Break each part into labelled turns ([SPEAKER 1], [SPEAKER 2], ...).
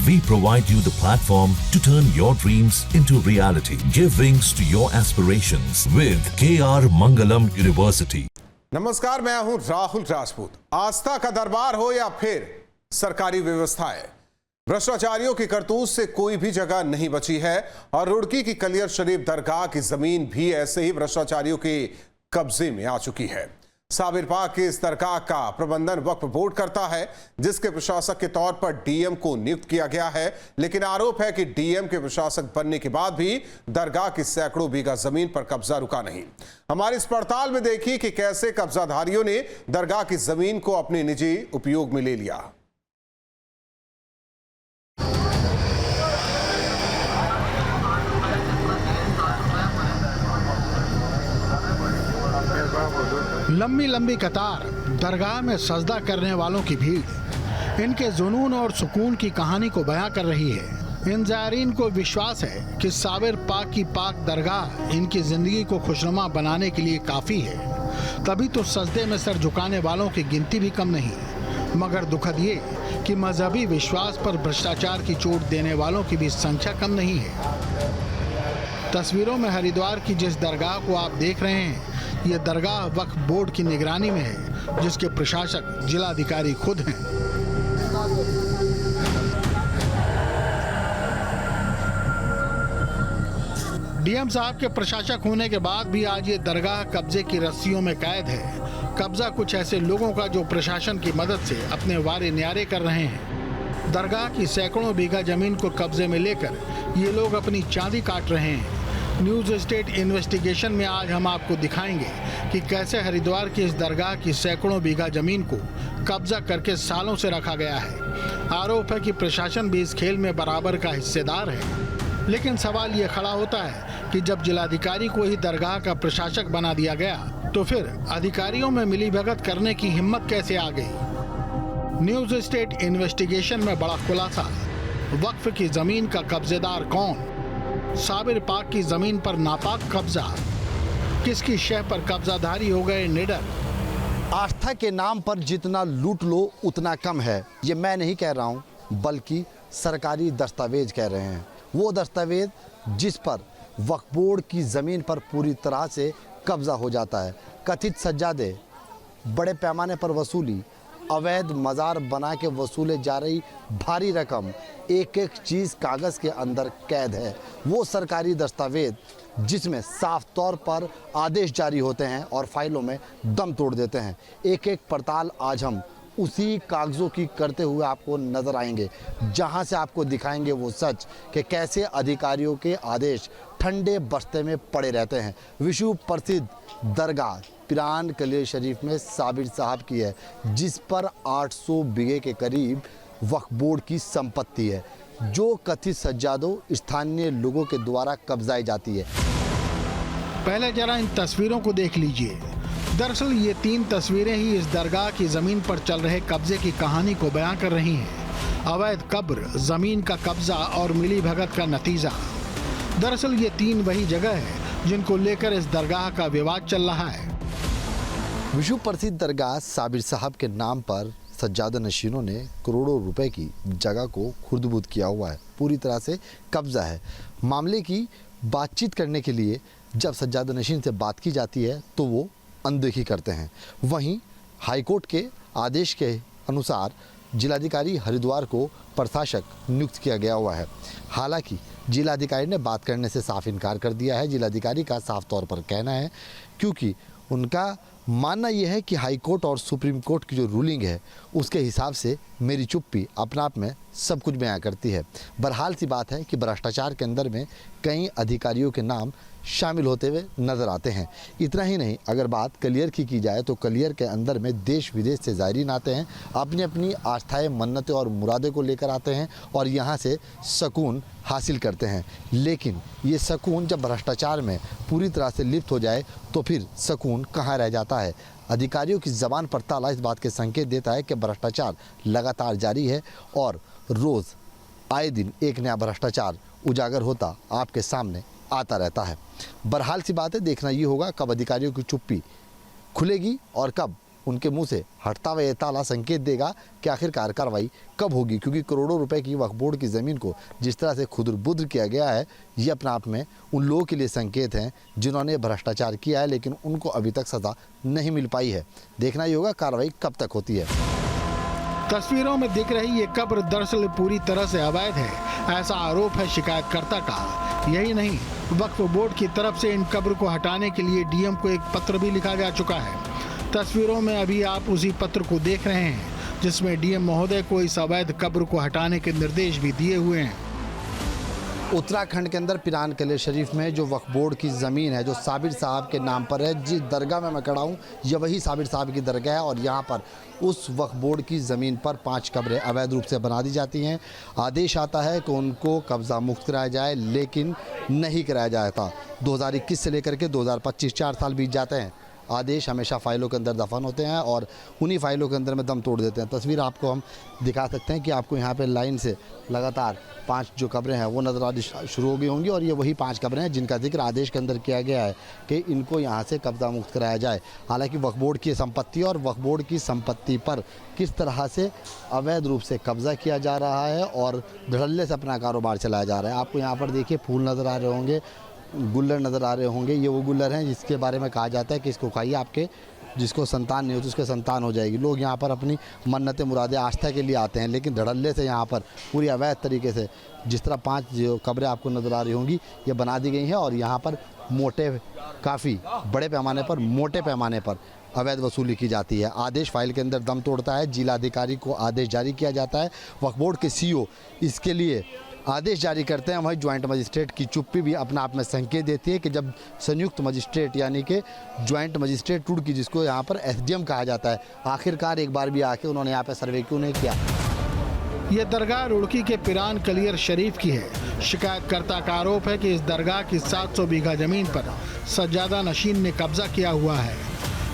[SPEAKER 1] We provide you the platform to turn your dreams into reality. Give wings to your aspirations with KR Mangalam University.
[SPEAKER 2] नमस्कार, मैं हूं राहुल राजपूत। आस्था का दरबार हो या फिर सरकारी व्यवस्थाएं, भ्रष्टाचारियों की करतूत से कोई भी जगह नहीं बची है और रुड़की की कलियर शरीफ दरगाह की जमीन भी ऐसे ही भ्रष्टाचारियों के कब्जे में आ चुकी है। साबिर पाक के इस दरगाह का प्रबंधन वक्फ बोर्ड करता है, जिसके प्रशासक के तौर पर डीएम को नियुक्त किया गया है। लेकिन आरोप है कि डीएम के प्रशासक बनने के बाद भी दरगाह की सैकड़ों बीघा जमीन पर कब्जा रुका नहीं। हमारी इस पड़ताल में देखी कि कैसे कब्जाधारियों ने दरगाह की जमीन को अपने निजी उपयोग में ले लिया।
[SPEAKER 3] लंबी लंबी कतार, दरगाह में सजदा करने वालों की भीड़ इनके जुनून और सुकून की कहानी को बयां कर रही है। इन ज़ायरीन को विश्वास है कि साबिर पाक की पाक दरगाह इनकी जिंदगी को खुशनुमा बनाने के लिए काफ़ी है। तभी तो सजदे में सर झुकाने वालों की गिनती भी कम नहीं। मगर दुखद ये कि मजहबी विश्वास पर भ्रष्टाचार की चोट देने वालों की भी संख्या कम नहीं है। तस्वीरों में हरिद्वार की जिस दरगाह को आप देख रहे हैं, ये दरगाह वक्फ बोर्ड की निगरानी में है, जिसके प्रशासक जिलाधिकारी खुद हैं। डीएम साहब के प्रशासक होने के बाद भी आज ये दरगाह कब्जे की रस्सियों में कैद है। कब्जा कुछ ऐसे लोगों का जो प्रशासन की मदद से अपने वारे न्यारे कर रहे हैं। दरगाह की सैकड़ों बीघा जमीन को कब्जे में लेकर ये लोग अपनी चांदी काट रहे हैं। न्यूज़ स्टेट इन्वेस्टिगेशन में आज हम आपको दिखाएंगे कि कैसे हरिद्वार की इस दरगाह की सैकड़ों बीघा जमीन को कब्जा करके सालों से रखा गया है। आरोप है कि प्रशासन भी इस खेल में बराबर का हिस्सेदार है। लेकिन सवाल ये खड़ा होता है कि जब जिलाधिकारी को ही दरगाह का प्रशासक बना दिया गया, तो फिर अधिकारियों में मिलीभगत करने की हिम्मत कैसे आ गई। न्यूज़ स्टेट इन्वेस्टिगेशन में बड़ा खुलासा, वक्फ की जमीन का कब्जेदार कौन, साबिर पाक की जमीन पर नापाक कब्जा, किसकी शह पर कब्जाधारी हो गए निडर।
[SPEAKER 4] आस्था के नाम पर जितना लूट लो उतना कम है, ये मैं नहीं कह रहा हूँ, बल्कि सरकारी दस्तावेज कह रहे हैं। वो दस्तावेज जिस पर वक्फ बोर्ड की ज़मीन पर पूरी तरह से कब्जा हो जाता है। कथित सज्जादे, बड़े पैमाने पर वसूली, अवैध मज़ार बना के वसूले जा रही भारी रकम, एक एक चीज़ कागज़ के अंदर कैद है। वो सरकारी दस्तावेज जिसमें साफ तौर पर आदेश जारी होते हैं और फाइलों में दम तोड़ देते हैं। एक एक पड़ताल आज हम उसी कागज़ों की करते हुए आपको नज़र आएंगे, जहां से आपको दिखाएंगे वो सच कि कैसे अधिकारियों के आदेश ठंडे बस्ते में पड़े रहते हैं। विश्व प्रसिद्ध दरगाह पिरान कलियर शरीफ में साबिर साहब की है, जिस पर 800 बीघे के करीब वक्फ बोर्ड की संपत्ति है, जो कथित सज्जादों स्थानीय लोगों के द्वारा कब्जाई जाती है।
[SPEAKER 3] पहले जरा इन तस्वीरों को देख लीजिए। दरअसल ये 3 तस्वीरें ही इस दरगाह की जमीन पर चल रहे कब्जे की कहानी को बयां कर रही हैं। अवैध कब्र, जमीन का कब्जा और मिलीभगत का नतीजा। दरअसल ये 3 वही जगह है जिनको लेकर इस दरगाह का विवाद चल रहा है।
[SPEAKER 4] विश्व प्रसिद्ध दरगाह साबिर साहब के नाम पर सज्जादा नशीनों ने करोड़ों रुपए की जगह को खुर्द-बुर्द किया हुआ है, पूरी तरह से कब्जा है। मामले की बातचीत करने के लिए जब सज्जादा नशीन से बात की जाती है तो वो अनदेखी करते हैं। वहीं हाईकोर्ट के आदेश के अनुसार जिलाधिकारी हरिद्वार को प्रशासक नियुक्त किया गया हुआ है। हालांकि जिलाधिकारी ने बात करने से साफ इनकार कर दिया है। जिलाधिकारी का साफ तौर पर कहना है, क्योंकि उनका मानना यह है कि हाई कोर्ट और सुप्रीम कोर्ट की जो रूलिंग है उसके हिसाब से मेरी चुप्पी अपने आप में सब कुछ बयां करती है। बहरहाल सी बात है कि भ्रष्टाचार के अंदर में कई अधिकारियों के नाम शामिल होते हुए नज़र आते हैं। इतना ही नहीं, अगर बात कलियर की जाए तो कलियर के अंदर में देश विदेश से ज़ायरीन आते हैं, अपनी अपनी आस्थाएं, मन्नतें और मुरादे को लेकर आते हैं और यहाँ से सुकून हासिल करते हैं। लेकिन ये सुकून जब भ्रष्टाचार में पूरी तरह से लिप्त हो जाए तो फिर सुकून कहाँ रह जाता है। अधिकारियों की ज़बान पर ताला इस बात के संकेत देता है कि भ्रष्टाचार लगातार जारी है और रोज़ आए दिन एक नया भ्रष्टाचार उजागर होता आपके सामने आता रहता है। बहरहाल सी बात है, देखना ये होगा कब अधिकारियों की चुप्पी खुलेगी और कब उनके मुंह से हटता हुआ ये ताला संकेत देगा कि आखिरकार कार्रवाई कब होगी, क्योंकि करोड़ों रुपए की वक्फ बोर्ड की ज़मीन को जिस तरह से खुर्द-बुर्द किया गया है, ये अपने आप में उन लोगों के लिए संकेत हैं जिन्होंने भ्रष्टाचार किया है, लेकिन उनको अभी तक सज़ा नहीं मिल पाई है। देखना ही होगा कार्रवाई कब तक होती है।
[SPEAKER 3] तस्वीरों में दिख रही ये कब्र दरअसल पूरी तरह से अवैध है, ऐसा आरोप है शिकायतकर्ता का। यही नहीं, वक्फ बोर्ड की तरफ से इन कब्र को हटाने के लिए डीएम को एक पत्र भी लिखा जा चुका है। तस्वीरों में अभी आप उसी पत्र को देख रहे हैं, जिसमें डीएम महोदय को इस अवैध कब्र को हटाने के निर्देश भी दिए हुए हैं।
[SPEAKER 4] उत्तराखंड के अंदर पिरान कलेर शरीफ में जो वक्फ बोर्ड की ज़मीन है, जो साबिर साहब के नाम पर है, जिस दरगाह में मैं खड़ा हूँ यह वही साबिर साहब की दरगाह है, और यहाँ पर उस वक्फ बोर्ड की ज़मीन पर 5 कब्रें अवैध रूप से बना दी जाती हैं। आदेश आता है कि उनको कब्ज़ा मुक्त कराया जाए, लेकिन नहीं कराया जाता। 2021 से लेकर के 2025 4 साल बीत जाते हैं। आदेश हमेशा फाइलों के अंदर दफन होते हैं और उन्हीं फाइलों के अंदर में दम तोड़ देते हैं। तस्वीर आपको हम दिखा सकते हैं कि आपको यहाँ पे लाइन से लगातार 5 जो कब्रें हैं वो नज़र आनी शुरू हो गई होंगी, और ये वही 5 कब्रें हैं जिनका जिक्र आदेश के अंदर किया गया है कि इनको यहाँ से कब्ज़ा मुक्त कराया जाए। हालांकि वक्फ बोर्ड की संपत्ति और वक्फ बोर्ड की संपत्ति पर किस तरह से अवैध रूप से कब्ज़ा किया जा रहा है और धड़ल्ले से अपना कारोबार चलाया जा रहा है। आपको यहाँ पर देखिए फूल नज़र आ रहे होंगे, गुल्लर नज़र आ रहे होंगे। ये वो गुल्लर हैं जिसके बारे में कहा जाता है कि इसको खाइए, आपके जिसको संतान नहीं होती उसके संतान हो जाएगी। लोग यहाँ पर अपनी मन्नतें मुरादें आस्था के लिए आते हैं, लेकिन धड़ल्ले से यहाँ पर पूरी अवैध तरीके से जिस तरह 5 जो कब्रें आपको नज़र आ रही होंगी ये बना दी गई हैं, और यहाँ पर काफ़ी बड़े पैमाने पर, मोटे पैमाने पर अवैध वसूली की जाती है। आदेश फाइल के अंदर दम तोड़ता है, जिला अधिकारी को आदेश जारी किया जाता है, वक्फ बोर्ड के सीईओ इसके लिए आदेश जारी करते हैं। वहीं ज्वाइंट मजिस्ट्रेट की चुप्पी भी अपने आप में संकेत देती है कि जब संयुक्त मजिस्ट्रेट यानी कि ज्वाइंट मजिस्ट्रेट रुड़की, जिसको यहाँ पर एसडीएम कहा जाता है, आखिरकार एक बार भी आके उन्होंने यहाँ पर सर्वे क्यों नहीं किया।
[SPEAKER 3] ये दरगाह रुड़की के पिरान कलियर शरीफ की है। शिकायतकर्ता का आरोप है कि इस दरगाह की 700 बीघा जमीन पर सज्जादा नशीन ने कब्जा किया हुआ है।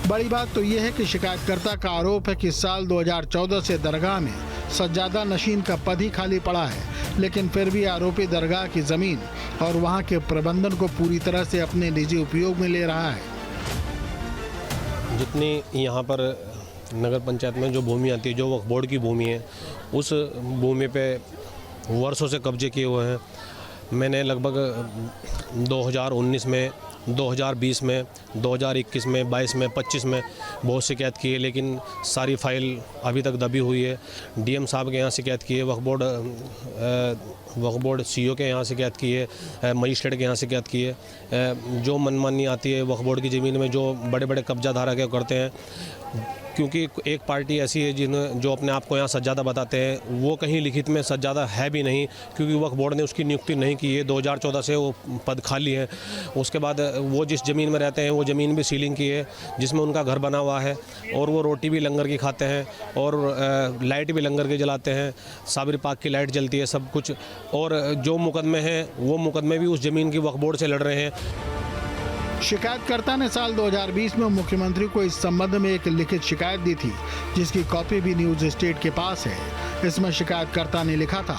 [SPEAKER 3] बड़ी बात तो यह है कि शिकायतकर्ता का आरोप है कि साल 2014 से दरगाह में सज्जादा नशीन का पद ही खाली पड़ा है, लेकिन फिर भी आरोपी दरगाह की ज़मीन और वहां के प्रबंधन को पूरी तरह से अपने निजी उपयोग में ले रहा है।
[SPEAKER 5] जितनी यहाँ पर नगर पंचायत में जो भूमि आती है, जो वक्फ बोर्ड की भूमि है, उस भूमि पे वर्षों से कब्जे किए हुए हैं। मैंने लगभग 2019 में, 2020 में, 2021 में, 22 में, 25 में बहुत शिकायत की है, लेकिन सारी फाइल अभी तक दबी हुई है। डीएम साहब के यहाँ शिकायत की है, वक्फ बोर्ड सीईओ के यहाँ शिकायत की है, मजिस्ट्रेट के यहाँ शिकायत की है। जो मनमानी आती है वक्फ बोर्ड की ज़मीन में, जो बड़े बड़े कब्जा धारक करते हैं, क्योंकि एक पार्टी ऐसी है जो अपने आप को यहाँ सज्जादा बताते हैं, वो कहीं लिखित में सज्जादा है भी नहीं, क्योंकि वक्फ बोर्ड ने उसकी नियुक्ति नहीं की है। 2014 से वो पद खाली है। उसके बाद वो जिस ज़मीन में रहते हैं वो ज़मीन भी सीलिंग की है, जिसमें उनका घर बना हुआ है, और वो रोटी भी लंगर की खाते हैं और लाइट भी लंगर के जलाते हैं। साबिर पाक की लाइट जलती है, सब कुछ। और जो मुकदमे हैं वो मुकदमे भी उस ज़मीन की वक्फ बोर्ड से लड़ रहे हैं।
[SPEAKER 3] शिकायतकर्ता ने साल 2020 में मुख्यमंत्री को इस संबंध में एक लिखित शिकायत दी थी, जिसकी कॉपी भी न्यूज स्टेट के पास है। इसमें शिकायतकर्ता ने लिखा था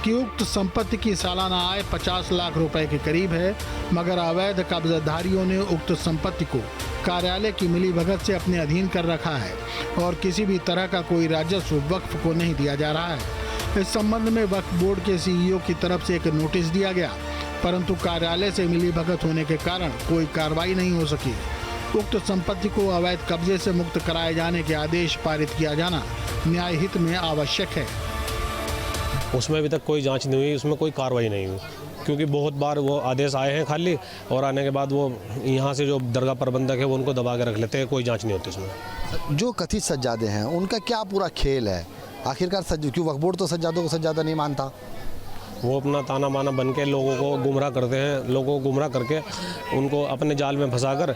[SPEAKER 3] कि उक्त संपत्ति की सालाना आय 50 लाख रुपए के करीब है, मगर अवैध कब्जाधारियों ने उक्त संपत्ति को कार्यालय की मिलीभगत से अपने अधीन कर रखा है और किसी भी तरह का कोई राजस्व वक्फ को नहीं दिया जा रहा है। इस संबंध में वक्फ बोर्ड के सीईओ की तरफ से एक नोटिस दिया गया, परंतु कार्यालय से मिलीभगत होने के कारण कोई कार्रवाई नहीं हो सकी। उक्त संपत्ति को अवैध कब्जे से मुक्त कराए जाने के आदेश पारित किया जाना न्याय हित में आवश्यक है।
[SPEAKER 5] उसमें अभी तक कोई जांच नहीं हुई, उसमें कोई कार्रवाई नहीं हुई, क्योंकि बहुत बार वो आदेश आए हैं खाली, और आने के बाद वो यहाँ से जो दरगाह प्रबंधक है वो उनको दबा के रख लेते हैं, कोई जांच नहीं होती उसमें।
[SPEAKER 4] जो कथित सज्जादे हैं उनका क्या पूरा खेल है आखिरकार? क्यों वक्फ बोर्ड तो सज्जादों को सज्जादा नहीं मानता?
[SPEAKER 5] वो अपना ताना बाना बन के लोगों को गुमराह करते हैं, लोगों को गुमराह करके उनको अपने जाल में फंसाकर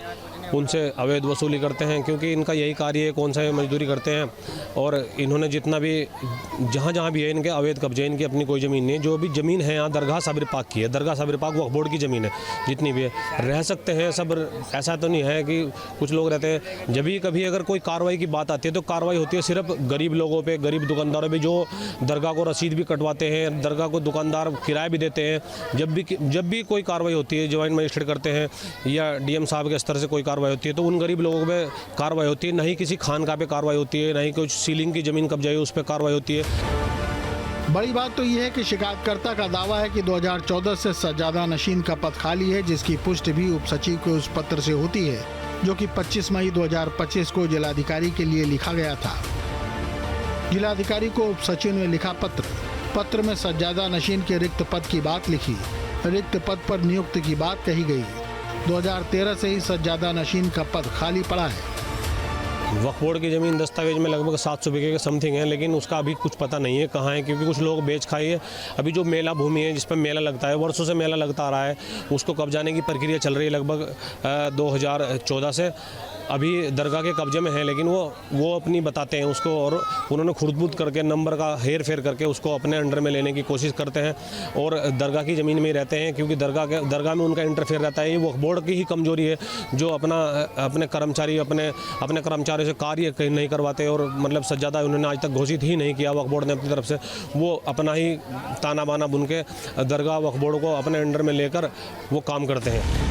[SPEAKER 5] उनसे अवैध वसूली करते हैं, क्योंकि इनका यही कार्य है, कौन सा मजदूरी करते हैं। और इन्होंने जितना भी जहाँ भी है इनके अवैध कब्जे, इनकी अपनी कोई ज़मीन नहीं है। जो भी ज़मीन है यहाँ दरगाह साबिर पाक की है, दरगाह साबिर पाक वक्फ बोर्ड की ज़मीन है, जितनी भी है रह सकते हैं सब। ऐसा तो नहीं है कि कुछ लोग रहते हैं, जब भी कभी अगर कोई कार्रवाई की बात आती है तो कार्रवाई होती है सिर्फ गरीब लोगों पर, गरीब दुकानदारों पर, जो दरगाह को रसीद भी कटवाते हैं, दरगाह को दुकानदार किराया भी देते हैं। जब भी कोई कार्रवाई होती है, ज्वाइंट मजिस्ट्रेट करते हैं या डीएम साहब के स्तर से कोई कार्रवाई कार्रवाई होती है, तो उन गरीब लोगों पे कार्रवाई होती है, नहीं किसी खानका पे कार्रवाई होती है, नहीं कुछ सीलिंग की ज़मीन कब्जा है उस पर कार्रवाई होती है।
[SPEAKER 3] बड़ी बात तो यह है कि शिकायतकर्ता का दावा है कि 2014 से सज्जादा नशीन का पद खाली है, जिसकी पुष्टि भी उप सचिव के उस पत्र से होती है जो कि 25 मई 2025 को जिलाधिकारी के लिए लिखा गया था। जिलाधिकारी को उप सचिव ने लिखा पत्र में सज्जादा नशीन के रिक्त पद की बात लिखी। रिक्त पद पर नियुक्त की बात कही गई। 2013 से ही सज्जादा नशीन का पद खाली पड़ा है।
[SPEAKER 5] वक्फ बोर्ड की ज़मीन दस्तावेज में लगभग 700 बीघे के समथिंग है, लेकिन उसका अभी कुछ पता नहीं है कहाँ है, क्योंकि कुछ लोग बेच खाई है। अभी जो मेला भूमि है जिस पर मेला लगता है, वर्षों से मेला लगता आ रहा है, उसको कब्जाने की प्रक्रिया चल रही है लगभग 2014 से। अभी दरगाह के कब्जे में है, लेकिन वो अपनी बताते हैं उसको, और उन्होंने खुर्द-बुर्द करके नंबर का हेर फेर करके उसको अपने अंडर में लेने की कोशिश करते हैं और दरगाह की ज़मीन में ही रहते हैं, क्योंकि दरगाह में उनका इंटरफेयर रहता है। ये वक्फ बोर्ड की ही कमजोरी है, जो अपने कर्मचारियों से कार्य नहीं करवाते, और मतलब सज्जादा उन्होंने आज तक घोषित ही नहीं किया वक्फ बोर्ड ने अपनी तरफ से। वो अपना ही ताना बाना बुन के दरगाह वक्फ बोर्ड को अपने अंडर में लेकर वो काम करते हैं।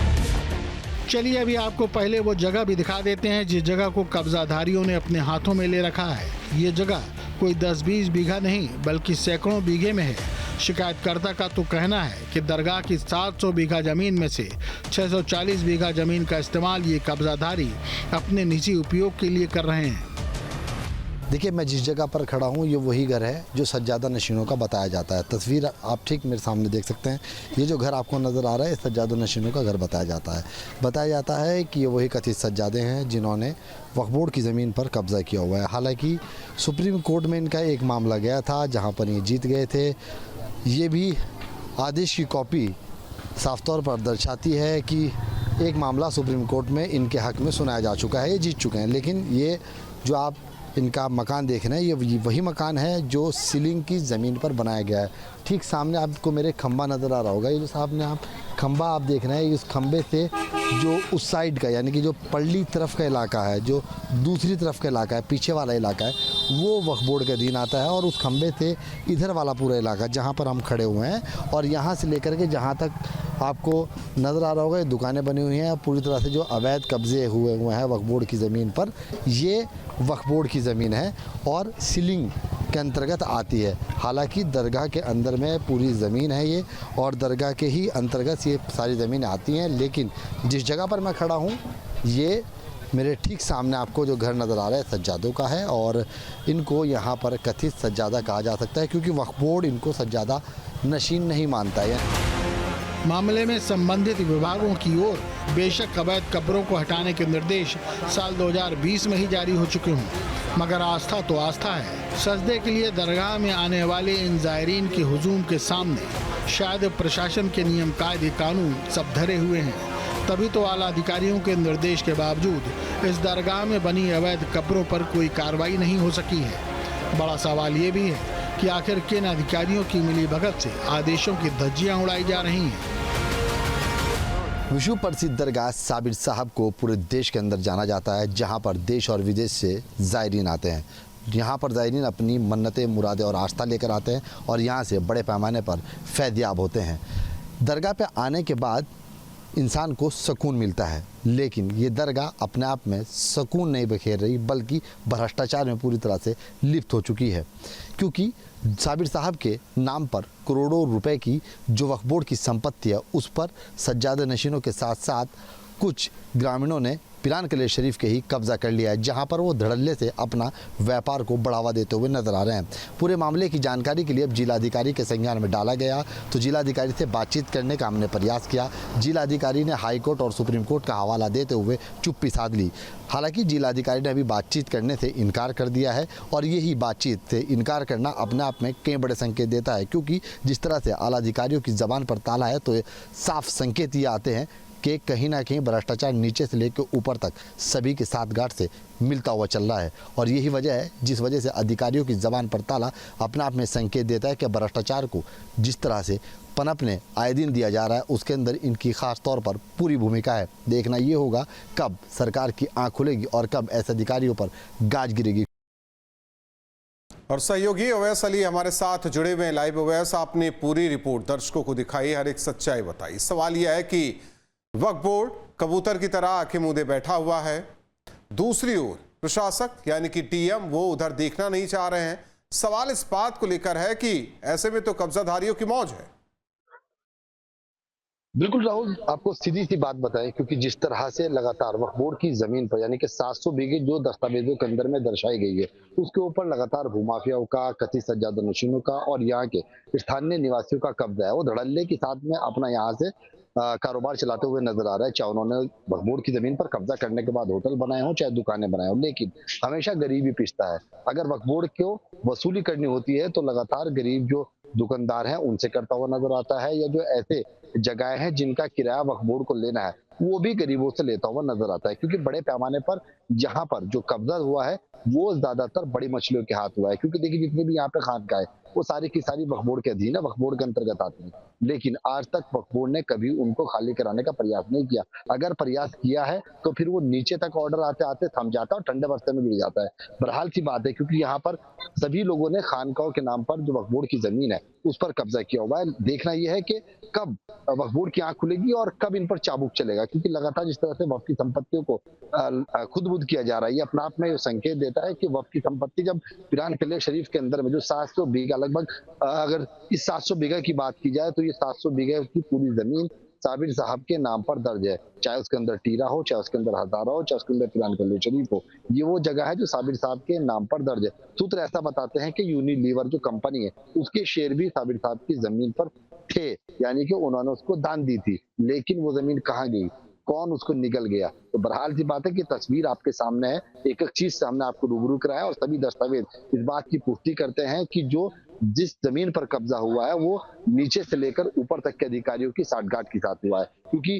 [SPEAKER 3] चलिए अभी आपको पहले वो जगह भी दिखा देते हैं जिस जगह को कब्जाधारियों ने अपने हाथों में ले रखा है। ये जगह कोई 10-20 बीघा नहीं बल्कि सैकड़ों बीघे में है। शिकायतकर्ता का तो कहना है कि दरगाह की 700 बीघा जमीन में से 640 बीघा जमीन का इस्तेमाल ये कब्जाधारी अपने निजी उपयोग के लिए कर रहे हैं।
[SPEAKER 4] देखिए, मैं जिस जगह पर खड़ा हूँ ये वही घर है जो सज्जादा नशीनों का बताया जाता है। तस्वीर आप ठीक मेरे सामने देख सकते हैं। ये जो घर आपको नज़र आ रहा है सज्जादा नशीनों का घर बताया जाता है कि ये वही कथित सज्जादे हैं जिन्होंने वक्फ बोर्ड की ज़मीन पर कब्ज़ा किया हुआ है। हालांकि सुप्रीम कोर्ट में इनका एक मामला गया था जहाँ पर ये जीत गए थे। ये भी आदेश की कॉपी साफ तौर पर दर्शाती है कि एक मामला सुप्रीम कोर्ट में इनके हक़ में सुनाया जा चुका है, ये जीत चुके हैं। लेकिन ये जो आप इनका मकान देख रहे हैं ये वही मकान है जो सीलिंग की ज़मीन पर बनाया गया है। ठीक सामने आपको मेरे खंबा नज़र आ रहा होगा। ये जो सामने आप खंबा आप देख रहे हैं, इस खंबे से जो उस साइड का यानी कि जो पल्ली तरफ का इलाका है, जो दूसरी तरफ का इलाका है, पीछे वाला इलाका है, वो वक्फ बोर्ड के अधीन आता है। और उस खंबे से इधर वाला पूरा इलाका जहाँ पर हम खड़े हुए हैं और यहाँ से लेकर के जहाँ तक आपको नज़र आ रहा होगा ये दुकानें बनी हुई हैं। पूरी तरह से जो अवैध कब्जे हुए हैं वक्फ बोर्ड की ज़मीन पर, ये वक्फ बोर्ड की ज़मीन है और सीलिंग के अंतर्गत आती है। हालांकि दरगाह के अंदर में पूरी ज़मीन है ये, और दरगाह के ही अंतर्गत ये सारी ज़मीनें आती हैं। लेकिन जिस जगह पर मैं खड़ा हूँ ये मेरे ठीक सामने आपको जो घर नज़र आ रहा है सज्जादों का है, और इनको यहाँ पर कथित सज्जादा कहा जा सकता है क्योंकि वक्फ बोर्ड इनको सज्जादा नशीन नहीं मानता है।
[SPEAKER 3] मामले में संबंधित विभागों की ओर बेशक अवैध कब्रों को हटाने के निर्देश साल 2020 में ही जारी हो चुके हों, मगर आस्था तो आस्था है। सजदे के लिए दरगाह में आने वाले इन ज़ायरीन के हुजूम के सामने शायद प्रशासन के नियम कायदे कानून सब धरे हुए हैं। तभी तो आला अधिकारियों के निर्देश के बावजूद इस दरगाह में बनी अवैध कब्रों पर कोई कार्रवाई नहीं हो सकी है। बड़ा सवाल ये भी है कि आखिर किन अधिकारियों की मिलीभगत से आदेशों की धज्जियां उड़ाई जा रही हैं।
[SPEAKER 4] विश्व प्रसिद्ध दरगाह साबिर साहब को पूरे देश के अंदर जाना जाता है, जहां पर देश और विदेश से ज़ायरीन आते हैं। यहाँ पर ज़ायरीन अपनी मन्नतें, मुरादें और आस्था लेकर आते हैं और यहाँ से बड़े पैमाने पर फैज़याब होते हैं। दरगाह पे आने के बाद इंसान को सुकून मिलता है, लेकिन ये दरगाह अपने आप में सुकून नहीं बखेर रही बल्कि भ्रष्टाचार में पूरी तरह से लिप्त हो चुकी है। क्योंकि साबिर साहब के नाम पर करोड़ों रुपए की जो वक्फ बोर्ड की संपत्ति है उस पर सज्जादा नशीनों के साथ साथ कुछ ग्रामीणों ने पिरान किले शरीफ के ही कब्जा कर लिया है, जहां पर वो धड़ल्ले से अपना व्यापार को बढ़ावा देते हुए नजर आ रहे हैं। पूरे मामले की जानकारी के लिए अब जिलाधिकारी के संज्ञान में डाला गया, तो जिलाधिकारी से बातचीत करने का हमने प्रयास किया। जिलाधिकारी ने हाईकोर्ट और सुप्रीम कोर्ट का हवाला देते हुए चुप्पी साध ली। हालांकि जिलाधिकारी ने अभी बातचीत करने से इनकार कर दिया है, और यही बातचीत से इनकार करना अपने आप में कई बड़े संकेत देता है, क्योंकि जिस तरह से आला अधिकारियों की ज़बान पर ताला है तो साफ संकेत ये आते हैं कि कहीं ना कहीं भ्रष्टाचार नीचे से लेकर ऊपर तक सभी के साथ गांठ से मिलता हुआ चल रहा है। और यही वजह है जिस वजह से अधिकारियों की ज़बान पर ताला अपने आप में संकेत देता है कि भ्रष्टाचार को जिस तरह से पनपने आए दिन दिया जा रहा है उसके अंदर इनकी खास तौर पर पूरी भूमिका है। देखना ये होगा कब सरकार की आँख खुलेगी और कब ऐसे अधिकारियों पर गाज गिरेगी।
[SPEAKER 2] और सहयोगी अवैस अली हमारे साथ जुड़े हुए हैं लाइव। अवैस, आपने पूरी रिपोर्ट दर्शकों को दिखाई, हर एक सच्चाई बताई। सवाल यह है कि वक्फ बोर्ड कबूतर की तरह आंखें मूंदे बैठा हुआ है। दूसरी ओर प्रशासक यानी कि टीएम वो उधर देखना नहीं चाह रहे हैं। सवाल इस बात को लेकर है कि ऐसे में तो कब्जाधारियों की मौज है।
[SPEAKER 4] बिल्कुल राहुल, आपको सीधी सी बात बताएं, क्योंकि जिस तरह से लगातार वक्फ बोर्ड की जमीन पर यानी कि 700 बीघे जो दस्तावेजों के अंदर में दर्शाई गई है, उसके ऊपर लगातार भूमाफियाओं का, कथित सज्जादनशीनों का और यहाँ के स्थानीय निवासियों का कब्जा है। वो धड़ल्ले के साथ में अपना यहाँ से कारोबार चलाते हुए नजर आ रहा है। चाहे उन्होंने वक्फ बोर्ड की जमीन पर कब्जा करने के बाद होटल बनाए हो, चाहे दुकानें बनाए हो, लेकिन हमेशा गरीब ही पिसता है। अगर वक्फ बोर्ड को वसूली करनी होती है तो लगातार गरीब जो दुकानदार हैं उनसे करता हुआ नजर आता है, या जो ऐसे जगह हैं जिनका किराया वक्फ बोर्ड को लेना है वो भी गरीबों से लेता हुआ नजर आता है। क्योंकि बड़े पैमाने पर यहाँ पर जो कब्जा हुआ है वो ज्यादातर बड़ी मछलियों के हाथ हुआ है। क्योंकि देखिए, जितनी भी यहाँ पे खानकाहें वो सारी की सारी वक्फ बोर्ड के अधीन है, वक्फ बोर्ड के अंतर्गत आती है, लेकिन आज तक वक्फ बोर्ड ने कभी उनको खाली कराने का प्रयास नहीं किया। अगर प्रयास किया है तो फिर वो नीचे तक ऑर्डर आते आते थम जाता है और ठंडे बस्ते में गिर जाता है। बहरहाल सी बात है, क्योंकि यहाँ पर सभी लोगों ने खानकाहों के नाम पर जो वक्फ बोर्ड की जमीन है उस पर कब्जा किया हुआ है। देखना यह है कि कब वक्फ बोर्ड की आंख खुलेगी और कब इन पर चाबुक चलेगा, क्योंकि लगातार जिस तरह से वक्फ की संपत्तियों को खुद-बुद किया जा रहा है, ये अपने आप में संकेत देता है कि वक्फ की संपत्ति जब पिरान किले शरीफ के अंदर में जो 700 बीघा लगभग, अगर इस 700 बीघा की बात की जाए तो ये 700 बीघा की पूरी जमीन साबिर साहब के नाम पर दर्ज है। चाहे उसके अंदर टीरा हो, चाहे उसके अंदर हजारा हो, चाहे उसके अंदर पिरान किले शरीफ हो, ये वो जगह है जो साबिर साहब के नाम पर दर्ज है। सूत्र ऐसा बताते हैं कि यूनिलीवर जो कंपनी है उसके शेयर भी साबिर साहब की जमीन पर थे, यानी कि उन्होंने उसको दान दी थी। लेकिन वो जमीन कहाँ गई, कौन उसको निकल गया? तो बहरहाल सी बात है कि तस्वीर आपके सामने है, एक एक चीज से हमने आपको रूबरू कराया और सभी दस्तावेज इस बात की पुष्टि करते हैं कि जो जिस जमीन पर कब्जा हुआ है वो नीचे से लेकर ऊपर तक के अधिकारियों की साठगांठ के साथ हुआ है। क्योंकि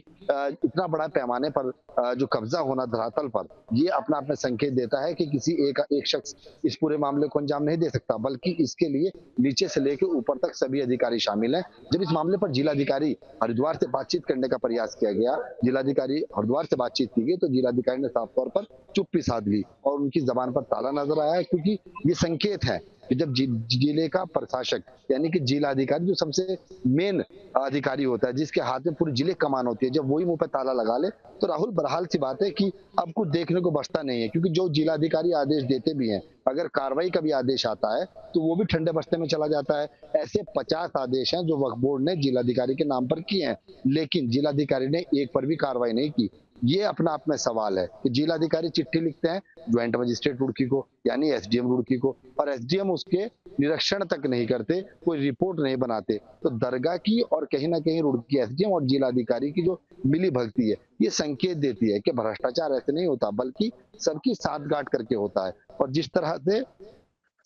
[SPEAKER 4] इतना बड़ा पैमाने पर जो कब्जा होना धरातल पर, ये अपना आप में संकेत देता है कि किसी एक शख्स इस पूरे मामले को अंजाम नहीं दे सकता, बल्कि इसके लिए नीचे से लेकर ऊपर तक सभी अधिकारी शामिल हैं। जब इस मामले पर जिलाधिकारी हरिद्वार से बातचीत करने का प्रयास किया गया, जिलाधिकारी हरिद्वार से बातचीत की गई, तो जिलाधिकारी ने साफ तौर पर चुप्पी साध ली और उनकी जबान पर ताला नजर आया। क्योंकि ये संकेत है कि जब जिले का प्रशासक यानी कि जिला अधिकारी जो सबसे मेन अधिकारी होता है, जिसके हाथ में पूरी जिले कमान होती है, जब वही मुंह पे ताला लगा ले तो राहुल, बहरहाल सी बात है कि अब कुछ देखने को बचता नहीं है। क्योंकि जो जिला अधिकारी आदेश देते भी हैं, अगर कार्रवाई का भी आदेश आता है तो वो भी ठंडे बस्ते में चला जाता है। ऐसे 50 आदेश हैं जो वक्फ बोर्ड ने जिलाधिकारी के नाम पर किए हैं, लेकिन जिलाधिकारी ने एक पर भी कार्रवाई नहीं की। ये अपना आप में सवाल है कि जिलाधिकारी चिट्ठी लिखते हैं ज्वाइंट मजिस्ट्रेट रुड़की को यानी एसडीएम रुड़की को, और एसडीएम उसके निरीक्षण तक नहीं करते, कोई रिपोर्ट नहीं बनाते। तो दरगाह की और कहीं ना कहीं रुड़की एसडीएम और जिलाधिकारी की जो मिली भगती है, ये संकेत देती है कि भ्रष्टाचार ऐसे नहीं होता, बल्कि सबकी साठगांठ करके होता है। और जिस तरह से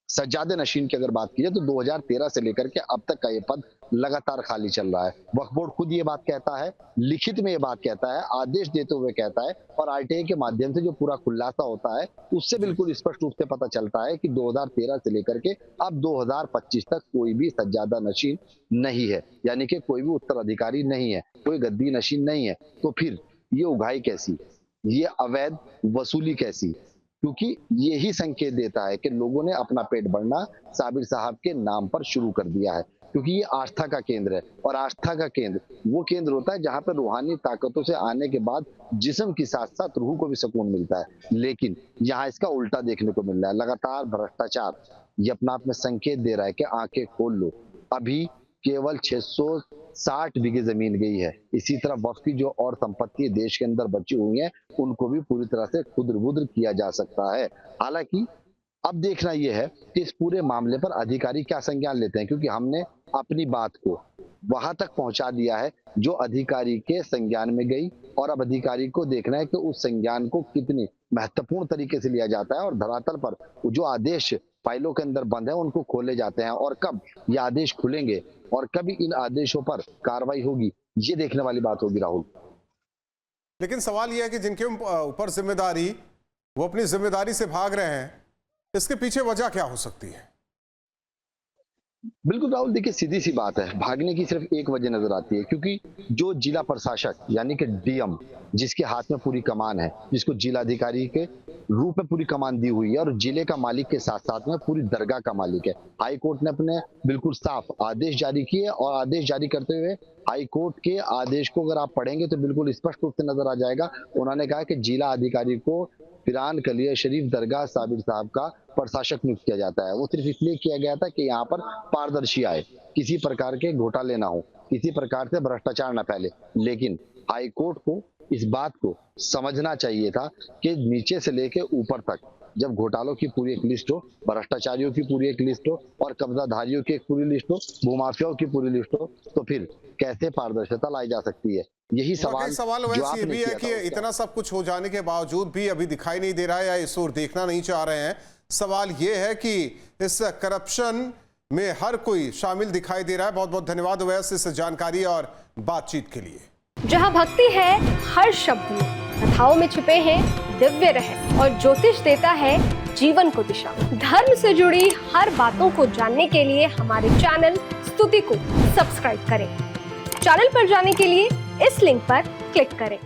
[SPEAKER 4] सज्जादे नशीन की अगर बात की जाए तो 2013 से लेकर के अब तक का ये पद लगातार खाली चल रहा है। वक्फ बोर्ड खुद ये बात कहता है, लिखित में ये बात कहता है, आदेश देते हुए कहता है, और आरटीआई के माध्यम से जो पूरा खुलासा होता है उससे बिल्कुल स्पष्ट रूप से पता चलता है कि 2013 से लेकर के अब 2025 तक कोई भी सज्जादा नशीन नहीं है, यानी कि कोई भी उत्तराधिकारी नहीं है, कोई गद्दी नशीन नहीं है। तो फिर ये उगाई कैसी, ये अवैध वसूली कैसी? क्योंकि यही संकेत देता है कि लोगों ने अपना पेट भरना साबिर साहब के नाम पर शुरू कर दिया है। क्योंकि ये आस्था का केंद्र है, और आस्था का केंद्र वो केंद्र होता है जहां पर रूहानी ताकतों से आने के बाद जिस्म के साथ साथ रूह को भी सुकून मिलता है। लेकिन यहाँ इसका उल्टा देखने को मिल रहा है, लगातार भ्रष्टाचार। ये अपना आप में संकेत दे रहा है कि आंखें खोल लो, अभी केवल 660 बीघे जमीन गई है। इसी तरह वक्फ की जो और संपत्ति देश के अंदर बची हुई है उनको भी पूरी तरह से खुदर-बुदर किया जा सकता है। हालांकि अब देखना यह है कि इस पूरे मामले पर अधिकारी क्या संज्ञान लेते हैं, क्योंकि हमने अपनी बात को वहां तक पहुंचा दिया है जो अधिकारी के संज्ञान में गई, और अब अधिकारी को देखना है कि उस संज्ञान को कितनी महत्वपूर्ण तरीके से लिया जाता है और धरातल पर जो आदेश फाइलों के अंदर बंद है उनको खोले जाते हैं, और कब ये आदेश खुलेंगे और कब इन आदेशों पर कार्रवाई होगी, ये देखने वाली बात होगी राहुल।
[SPEAKER 2] लेकिन सवाल यह है कि जिनके ऊपर जिम्मेदारी, वो अपनी जिम्मेदारी से भाग रहे हैं, इसके पीछे वजह क्या हो सकती है?
[SPEAKER 4] बिल्कुल राहुल, देखिए सीधी सी बात है, भागने की सिर्फ एक वजह नजर आती है, क्योंकि जो जिला प्रशासक यानी कि डीएम, जिसके हाथ में पूरी कमान है, जिसको जिलाधिकारी के रूप में पूरी कमान दी हुई है और जिले का मालिक के साथ साथ में पूरी दरगाह का मालिक है। हाई कोर्ट ने अपने बिल्कुल साफ आदेश जारी किए और आदेश जारी करते हुए हाई कोर्ट के आदेश को अगर आप पढ़ेंगे तो बिल्कुल स्पष्ट रूप से नजर आ जाएगा। उन्होंने कहा कि जिला अधिकारी को पिरान कलियर शरीफ दरगाह साबिर साहब का प्रशासक नियुक्त किया जाता है। वो सिर्फ इसलिए किया गया था कि यहाँ पर पारदर्शी आए, किसी प्रकार के घोटाले ना हो, किसी प्रकार से भ्रष्टाचार न फैले। लेकिन हाई कोर्ट को इस बात को समझना चाहिए था कि नीचे से लेके ऊपर तक जब घोटालों की पूरी एक लिस्ट हो, भ्रष्टाचारियों की पूरी एक लिस्ट हो और कब्जाधारियों की एक पूरी लिस्ट हो, भूमाफियाओं की पूरी लिस्ट हो, तो फिर कैसे पारदर्शिता लाई जा सकती है? यही
[SPEAKER 2] सवाल वैसे ये भी है कि इतना सब कुछ हो जाने के बावजूद भी अभी दिखाई नहीं दे रहा है या इस ओर देखना नहीं चाह रहे हैं। सवाल ये है कि इस करप्शन में हर कोई शामिल दिखाई दे रहा है। बहुत बहुत धन्यवाद अवैस इस जानकारी और बातचीत के लिए।
[SPEAKER 6] जहां भक्ति है हर शब्द में, कथाओं में छिपे हैं दिव्य रहस्य और ज्योतिष देता है जीवन को दिशा। धर्म से जुड़ी हर बातों को जानने के लिए हमारे चैनल स्तुति को सब्सक्राइब करें। चैनल पर जाने के लिए इस लिंक पर क्लिक करें।